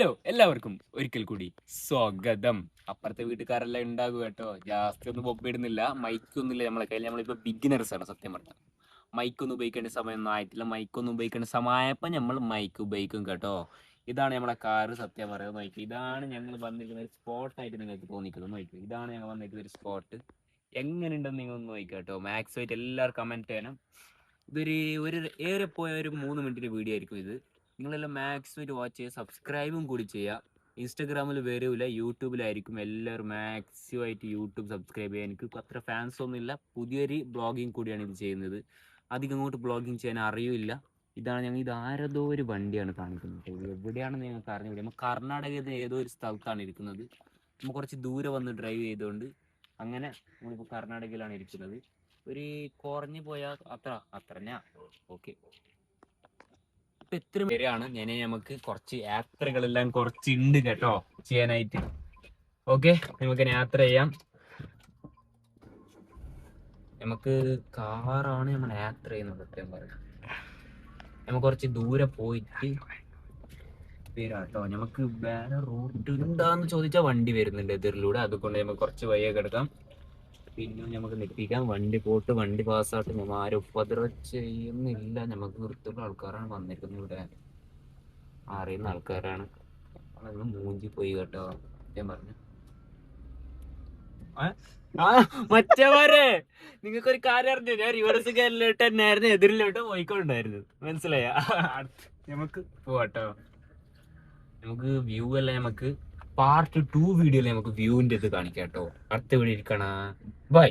Hello എല്ലാവർക്കും ഒരിക്കൽ കൂടി സ്വാഗതം. അപ്പുറത്തെ വീട്ടുകാരെല്ലാം ഉണ്ടാകും കേട്ടോ. ജാസ്തി ഒന്നും പൊപ്പിടുന്നില്ല, മൈക്കൊന്നുമില്ല നമ്മളെ കയ്യിൽ. നമ്മളിപ്പോ ബിഗിനേഴ്സ് ആണ് സത്യം പറഞ്ഞാൽ. മൈക്കൊന്നും ഉപയോഗിക്കേണ്ട സമയമൊന്നും ആയിട്ടില്ല. മൈക്കൊന്നും ഉപയോഗിക്കേണ്ട സമയപ്പോൾ നമ്മൾ മൈക്ക് ഉപയോഗിക്കും കേട്ടോ. ഇതാണ് നമ്മളെ കാറ് സത്യം പറയുന്നത്. നോക്കി, ഇതാണ് ഞങ്ങൾ വന്നിരിക്കുന്ന ഒരു സ്പോട്ടായിട്ട് നിങ്ങൾക്ക് തോന്നിക്കുന്നത്. നോക്കി, ഇതാണ് ഞങ്ങൾ വന്നിരിക്കുന്ന ഒരു സ്പോട്ട്. എങ്ങനെയുണ്ടെന്ന് നിങ്ങൾ ഒന്ന് നോക്കുക കേട്ടോ. മാക്സ് ആയിട്ട് എല്ലാവരും കമന്റ് ചെയ്യണം. ഇതൊരു ഒരു ഏറെ പോയ ഒരു 3 മിനിറ്റിന്റെ വീഡിയോ ആയിരിക്കും ഇത്. നിങ്ങളെല്ലാം മാക്സിമം വാച്ച് ചെയ്യുക, സബ്സ്ക്രൈബും കൂടി ചെയ്യുക. ഇൻസ്റ്റാഗ്രാമിൽ വരില്ല, യൂട്യൂബിലായിരിക്കും. എല്ലാവരും മാക്സിമം ആയിട്ട് യൂട്യൂബ് സബ്സ്ക്രൈബ് ചെയ്യുക. എനിക്ക് അത്ര ഫാൻസ് ഒന്നുമില്ല, പുതിയൊരു ബ്ലോഗിങ് കൂടിയാണ് ഇത് ചെയ്യുന്നത്. അധികം അങ്ങോട്ട് ബ്ലോഗിങ് ചെയ്യാൻ അറിയില്ല. ഇതാണ് ഞങ്ങൾ, ഇത് ആരതോ ഒരു വണ്ടിയാണ് കാണിക്കുന്നത്. എവിടെയാണെന്ന് ഞങ്ങൾക്ക് അറിഞ്ഞില്ല. നമ്മൾ കർണാടകയിൽ ഏതോ ഒരു സ്ഥലത്താണ് ഇരിക്കുന്നത്. നമ്മൾ കുറച്ച് ദൂരെ വന്ന് ഡ്രൈവ് ചെയ്തുകൊണ്ട് അങ്ങനെ നമ്മളിപ്പോൾ കർണാടകയിലാണ് ഇരിക്കുന്നത്. ഒരു കുറഞ്ഞു പോയാൽ അത്ര ഓക്കെ. ഇപ്പൊ എത്ര പേരാണ് ഞാൻ, നമുക്ക് കുറച്ച് യാത്രകളെല്ലാം കുറച്ചുണ്ട് കേട്ടോ ചെയ്യാനായിട്ട്. ഓക്കെ, നമുക്ക് യാത്ര ചെയ്യാം. നമുക്ക് കാറാണ് നമ്മൾ യാത്ര ചെയ്യുന്നത് സത്യം പറയാം. നമുക്ക് കുറച്ച് ദൂരെ പോയിട്ട് വരാട്ടോ. നമുക്ക് വേറെ റൂട്ട് ഉണ്ടാന്ന് ചോദിച്ചാൽ വണ്ടി വരുന്നുണ്ട് എതിരിലൂടെ, അതുകൊണ്ട് നമുക്ക് കുറച്ച് വഴിയൊക്കെ എടുക്കാം. പിന്നെ നമുക്ക് നിർത്തിക്കാം. വണ്ടി പോട്ട്, വണ്ടി പാസ്സായിട്ട് നമ്മൾ ആരും ഉപദ്രവം ചെയ്യുന്നില്ല. നമുക്ക് വൃത്തിയുള്ള ആൾക്കാരാണ് വന്നിരിക്കുന്നത്. ഇവിടെ അറിയുന്ന ആൾക്കാരാണ്. അതൊന്ന് മൂഞ്ചി പോയി കേട്ടോ ഞാൻ പറഞ്ഞു. മറ്റവരെ നിങ്ങൾക്ക് ഒരു കാര്യം അറിഞ്ഞു, ഞാൻ റിവേഴ്സ് കയറിലോട്ട് തന്നെയായിരുന്നു എതിരിലോട്ട് പോയിക്കൊണ്ടായിരുന്നു. മനസ്സിലായ? നമുക്ക് പോവാട്ടോ. നമുക്ക് വ്യൂ അല്ല, നമുക്ക് പാർട്ട് 2 വീഡിയോയിൽ നമുക്ക് വ്യൂവിന്റെ ഇത് കാണിക്കാം കേട്ടോ. അടുത്ത വീഡിയോ ഇരിക്കണ. ബൈ.